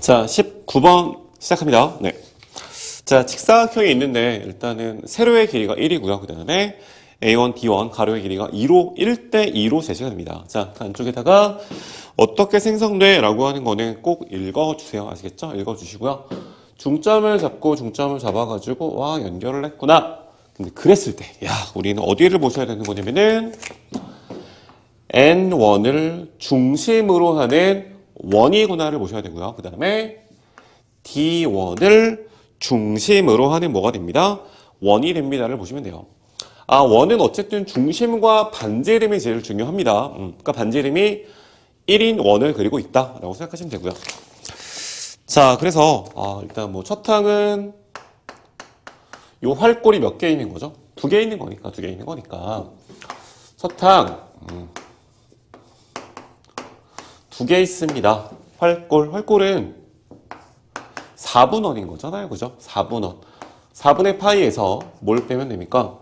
자, 19번 시작합니다. 네. 자, 직사각형이 있는데 일단은 세로의 길이가 1이고요. 그 다음에 A1, B1 가로의 길이가 2로 1대 2로 제시가 됩니다. 자, 그 안쪽에다가 어떻게 생성돼? 라고 하는 거는 꼭 읽어주세요. 아시겠죠? 읽어주시고요. 중점을 잡고 중점을 잡아가지고 와 연결을 했구나. 근데 그랬을 때 야 우리는 어디를 보셔야 되는 거냐면은 N1을 중심으로 하는 원이구나를 보셔야 되고요. 그 다음에 D1을 중심으로 하는 뭐가 됩니다? 원이 됩니다를 보시면 돼요. 아, 원은 어쨌든 중심과 반지름이 제일 중요합니다. 그러니까 반지름이 1인 원을 그리고 있다라고 생각하시면 되고요. 자, 그래서 일단 뭐 첫 항은 요 활골이 몇 개 있는 거죠? 2개 있는 거니까, 2개 있는 거니까. 첫 항 2개 있습니다. 활골은 4분원인 거잖아요. 그죠? 4분원. 4분의 파이에서 뭘 빼면 됩니까?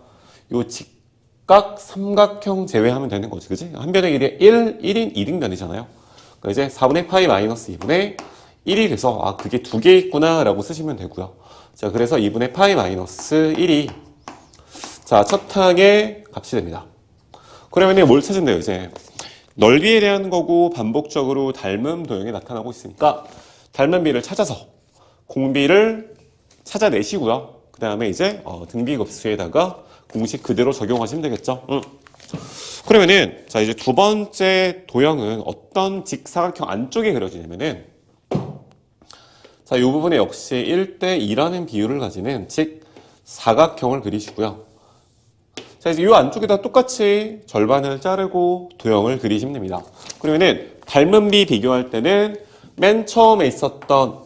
요 직각 삼각형 제외하면 되는 거지. 그지? 한 변의 길이 1인 2등변이잖아요. 그러니까 이제 4분의 파이 마이너스 2분의 1이 돼서 그게 2개 있구나 라고 쓰시면 되고요. 자, 그래서 2분의 파이 마이너스 1이 자, 첫 항의 값이 됩니다. 그러면 뭘 찾은대요, 이제? 넓이에 대한 거고 반복적으로 닮음 도형이 나타나고 있으니까 닮은 비를 찾아서 공비를 찾아내시고요. 그 다음에 이제 등비급수에다가 공식 그대로 적용하시면 되겠죠. 그러면은 자 이제 두 번째 도형은 어떤 직사각형 안쪽에 그려지냐면은 자 이 부분에 역시 1대 2라는 비율을 가지는 직사각형을 그리시고요. 자, 이제 이 안쪽에다 똑같이 절반을 자르고 도형을 그리시면 됩니다. 그러면은 닮은 비 비교할 때는 맨 처음에 있었던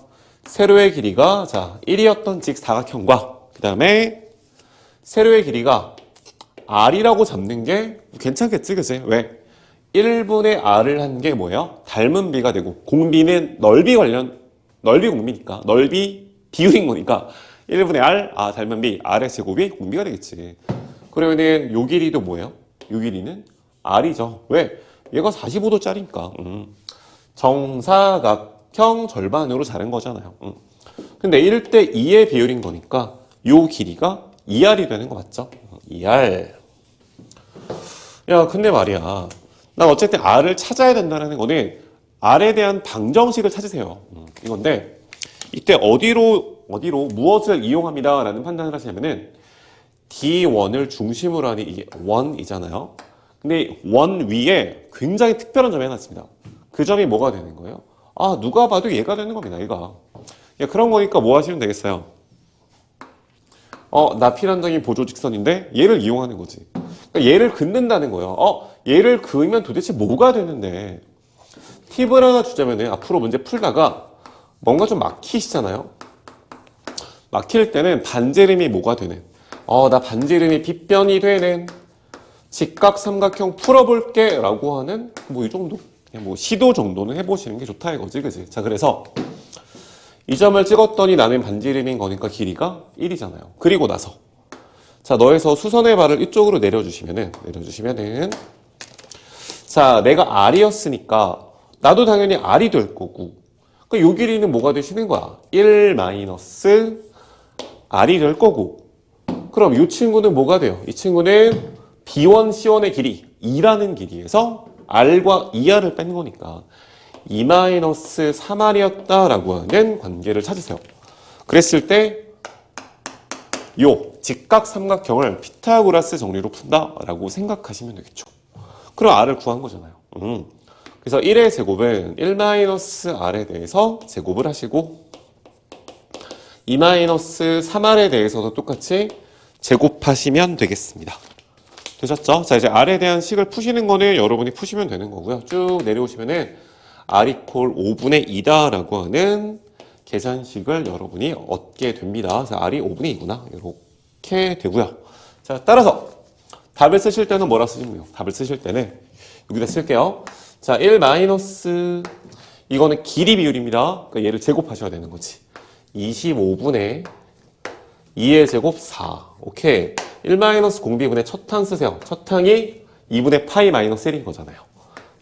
세로의 길이가 자 1이었던 직사각형과 그 다음에 세로의 길이가 R이라고 잡는 게 괜찮겠지, 그치? 왜? 1분의 R을 한 게 뭐예요? 닮은 비가 되고 공비는 넓이 공비니까 넓이 비율인 거니까 1분의 R, 닮은 비, R의 제곱이 공비가 되겠지. 그러면은 요 길이도 뭐예요? 요 길이는 R이죠. 왜? 얘가 45도짜리니까. 정사각형 절반으로 자른 거잖아요. 근데 1대 2의 비율인 거니까 요 길이가 2R이 되는 거 맞죠? 2R. 야, 근데 말이야. 난 어쨌든 R을 찾아야 된다는 거는 R에 대한 방정식을 찾으세요. 이건데 이때 어디로 무엇을 이용합니다 라는 판단을 하시냐면은 D1을 중심으로 하는 이게 원이잖아요. 근데 원 위에 굉장히 특별한 점이 하나 있습니다. 그 점이 뭐가 되는 거예요? 누가 봐도 얘가 되는 겁니다. 얘가. 그런 거니까 뭐 하시면 되겠어요? 나피란정이 보조 직선인데 얘를 이용하는 거지. 그러니까 얘를 긋는다는 거예요. 얘를 그으면 도대체 뭐가 되는데 팁을 하나 주자면 앞으로 문제 풀다가 뭔가 좀 막히시잖아요. 막힐 때는 반지름이 뭐가 되는 나 반지름이 빗변이 되는 직각 삼각형 풀어볼게 라고 하는 뭐 이 정도 그냥 뭐 시도 정도는 해보시는 게 좋다 이거지, 그지? 자, 그래서 이 점을 찍었더니 나는 반지름인 거니까 길이가 1이잖아요. 그리고 나서 자, 너에서 수선의 발을 이쪽으로 내려주시면은 자, 내가 R이었으니까 나도 당연히 R이 될 거고 그러니까 요 길이는 뭐가 되시는 거야? 1 마이너스 R이 될 거고 그럼 이 친구는 뭐가 돼요? 이 친구는 B1, C1의 길이 2라는 길이에서 R과 2R을 뺀 거니까 2-3R이었다라고 하는 관계를 찾으세요. 그랬을 때 요 직각 삼각형을 피타고라스 정리로 푼다라고 생각하시면 되겠죠. 그럼 R을 구한 거잖아요. 그래서 1의 제곱은 1-R에 대해서 제곱을 하시고 2-3R에 대해서도 똑같이 제곱하시면 되겠습니다. 되셨죠? 자, 이제 R에 대한 식을 푸시는 거는 여러분이 푸시면 되는 거고요. 쭉 내려오시면은 R 이퀄 5분의 2다라고 하는 계산식을 여러분이 얻게 됩니다. 그래서 R이 5분의 2구나. 이렇게 되고요. 자, 따라서 답을 쓰실 때는 뭐라 쓰시면 돼요? 답을 쓰실 때는 여기다 쓸게요. 자, 1 마이너스 이거는 길이 비율입니다. 그러니까 얘를 제곱하셔야 되는 거지. 25분의 2의 제곱 4. 오케이. 1 마이너스 공비분의 첫 항 쓰세요. 첫 항이 2분의 파이 마이너스 1인 거잖아요.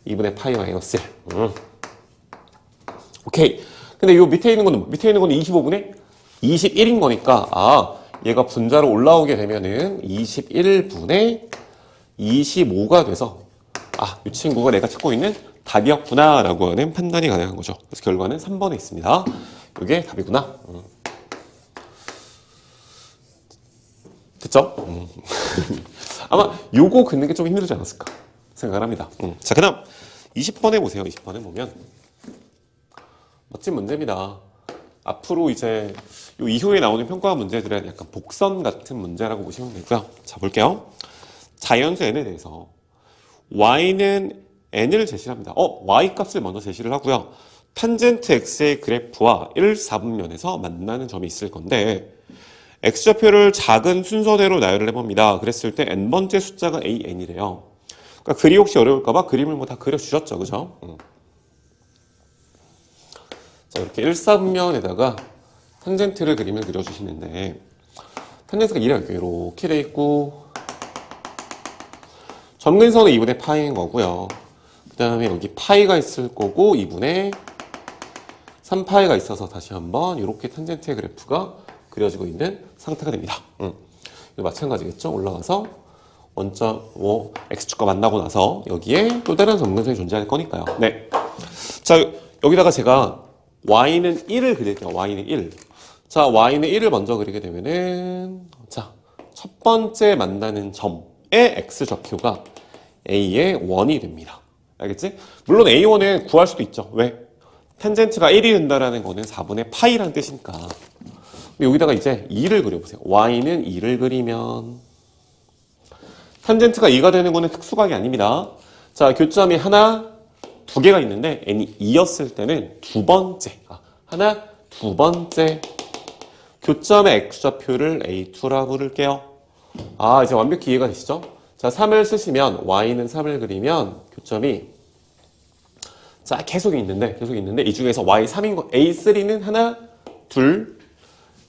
2분의 파이 마이너스 1. 오케이. 근데 요 밑에 있는 거는 25분의 21인 거니까 얘가 분자로 올라오게 되면은 21분의 25가 돼서 이 친구가 내가 찾고 있는 답이었구나 라고 하는 판단이 가능한 거죠. 그래서 결과는 3번에 있습니다. 이게 답이구나. 됐죠? 아마 요거 긋는 게 좀 힘들지 않았을까 생각을 합니다. 자, 그 다음 20번에 보세요. 20번에 보면 멋진 문제입니다. 앞으로 이제 요 이후에 나오는 평가 문제들은 약간 복선 같은 문제라고 보시면 되고요. 자, 볼게요. 자연수 n에 대해서 y는 n을 제시를 합니다. y 값을 먼저 제시를 하고요. 탄젠트 x의 그래프와 1, 4분면에서 만나는 점이 있을 건데 x좌표를 작은 순서대로 나열을 해봅니다. 그랬을 때 n번째 숫자가 an이래요. 그러니까 글이 혹시 어려울까봐 그림을 뭐 다 그려주셨죠, 그죠? 자, 이렇게 1, 4분면에다가 탄젠트를 그림을 그려주시는데 탄젠트가 이렇게 돼 있고 점근선은 2분의 파이인 거고요. 그 다음에 여기 파이가 있을 거고 2분의 3파이가 있어서 다시 한번 이렇게 탄젠트의 그래프가 그려지고 있는 상태가 됩니다. 이거 마찬가지겠죠? 올라가서 원점 x축과 만나고 나서 여기에 또 다른 점근선이 존재할 거니까요. 네. 자, 여기다가 제가 y는 1을 그릴게요. y는 1. 자, y는 1을 먼저 그리게 되면은 자, 첫 번째 만나는 점의 x좌표가 a의 1이 됩니다. 알겠지? 물론 a1은 구할 수도 있죠. 왜? 탄젠트가 1이 된다라는 거는 4분의 파이라는 뜻이니까. 근데 여기다가 이제 2를 그려보세요. y는 2를 그리면 탄젠트가 2가 되는 거는 특수각이 아닙니다. 자, 교점이 하나, 두 개가 있는데 n이 2였을 때는 두 번째 교점의 x좌표를 a2라 부를게요. 이제 완벽히 이해가 되시죠? 자, 3을 쓰시면 y는 3을 그리면 교점이 계속 있는데 이 중에서 y3인 거 a3는 하나, 둘,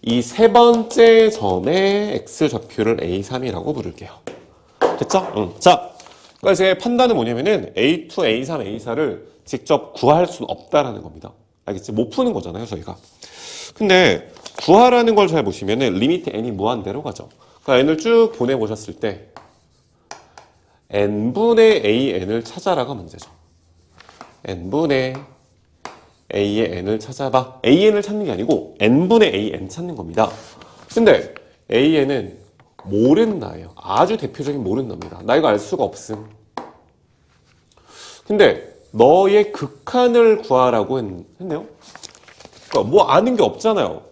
이 세 번째 점의 x좌표를 a3이라고 부를게요. 됐죠? 자, 그러니까 제 판단은 뭐냐면은 A2, A3, A4를 직접 구할 수는 없다라는 겁니다. 알겠지? 못 푸는 거잖아요, 저희가. 근데 구하라는 걸 잘 보시면은 리미트 n이 무한대로 가죠. 그러니까 n을 쭉 보내보셨을 때 n분의 an을 찾아라가 문제죠. n분의 a의 n을 찾아봐. an을 찾는 게 아니고 n분의 an 찾는 겁니다. 근데 an은 모른다예요. 아주 대표적인 모른답니다. 나 이거 알 수가 없음. 근데 너의 극한을 구하라고 했네요. 그러니까 뭐 아는 게 없잖아요.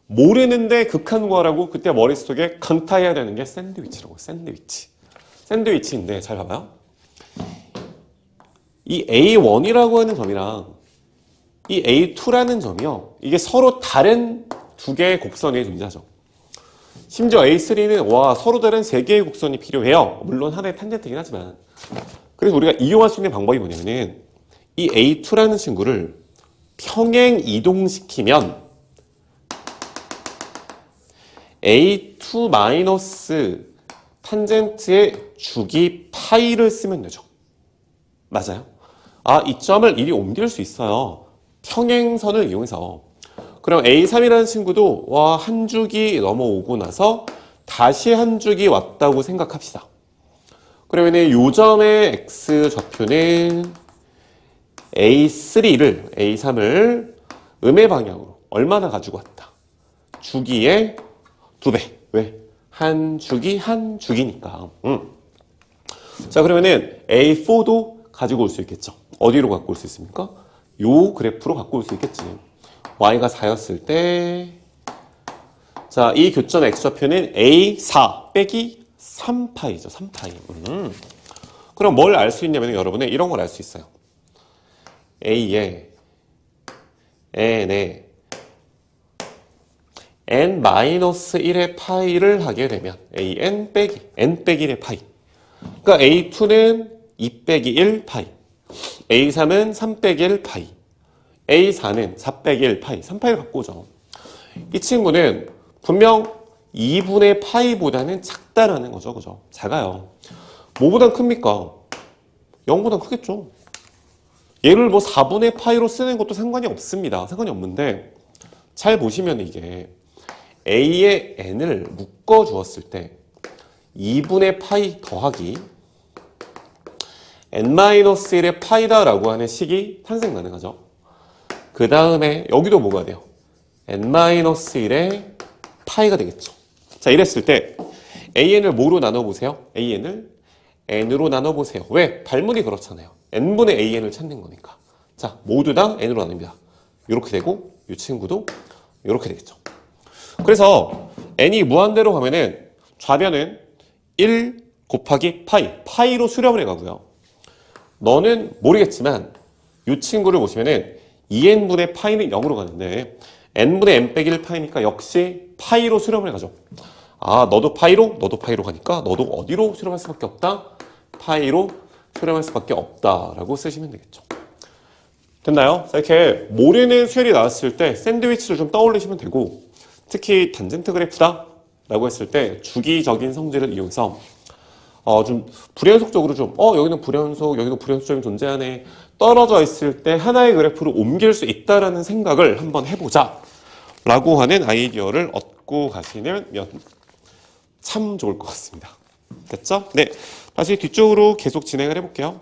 모르는데 극한 구하라고. 그때 머릿속에 강타해야 되는 게 샌드위치라고. 샌드위치인데 잘 봐봐요. 이 A1이라고 하는 점이랑 이 A2라는 점이요. 이게 서로 다른 두 개의 곡선이 존재하죠. 심지어 A3는 서로 다른 세 개의 곡선이 필요해요. 물론 하나의 탄젠트이긴 하지만. 그래서 우리가 이용할 수 있는 방법이 뭐냐면은 이 A2라는 친구를 평행 이동시키면 A2 마이너스 탄젠트의 주기 파이를 쓰면 되죠. 맞아요? 이 점을 이리 옮길 수 있어요. 평행선을 이용해서. 그럼 A3이라는 친구도 한 주기 넘어오고 나서 다시 한 주기 왔다고 생각합시다. 그러면 이 점의 x좌표는 A3를 음의 방향으로 얼마나 가지고 왔다? 주기의 2배. 왜? 한 주기니까. 자, 그러면은 A4도 가지고 올 수 있겠죠. 어디로 갖고 올 수 있습니까? 요 그래프로 갖고 올 수 있겠지. y가 4였을 때, 자, 이 교점 x좌표는 A4 빼기 3파이죠. 3파이. 그럼 뭘 알 수 있냐면 여러분은 이런 걸 알 수 있어요. A에 n에 n-1의 파이를 하게 되면 n 빼기 1의 파이. 그러니까 A2는 2 빼기 1 파이, A3은 3 빼기 1 파이, A4는 4 빼기 1 파이, 3파이를 갖고 오죠. 이 친구는 분명 2분의 파이보다는 작다라는 거죠. 그죠? 작아요. 뭐보단 큽니까? 0보단 크겠죠. 얘를 뭐 4분의 파이로 쓰는 것도 상관이 없습니다. 상관이 없는데 잘 보시면 이게 a의 n을 묶어 주었을 때 2분의 파이 더하기 n-1의 파이다라고 하는 식이 탄생 가능하죠. 그 다음에 여기도 뭐가 돼요? n-1의 파이가 되겠죠. 자, 이랬을 때 an을 뭐로 나눠보세요? an을 n으로 나눠보세요. 왜? 발문이 그렇잖아요. n분의 an을 찾는 거니까. 자, 모두 다 n으로 나눕니다. 이렇게 되고 이 친구도 이렇게 되겠죠. 그래서 n이 무한대로 가면은 좌변은 1 곱하기 파이로 수렴을 해가고요. 너는 모르겠지만 이 친구를 보시면은 2n분의 파이는 0으로 가는데 n분의 n 빼기 1 파이니까 역시 파이로 수렴을 해가죠. 아, 너도 파이로 가니까 너도 어디로 수렴할 수밖에 없다? 파이로 수렴할 수밖에 없다라고 쓰시면 되겠죠. 됐나요? 자, 이렇게 모르는 수열이 나왔을 때 샌드위치를 좀 떠올리시면 되고, 특히 단젠트 그래프다 라고 했을 때 주기적인 성질을 이용해서 좀 불연속적으로 여기는 불연속, 여기도 불연속점이 존재하네, 떨어져 있을 때 하나의 그래프로 옮길 수 있다라는 생각을 한번 해보자 라고 하는 아이디어를 얻고 가시면 참 좋을 것 같습니다. 됐죠? 네, 다시 뒤쪽으로 계속 진행을 해볼게요.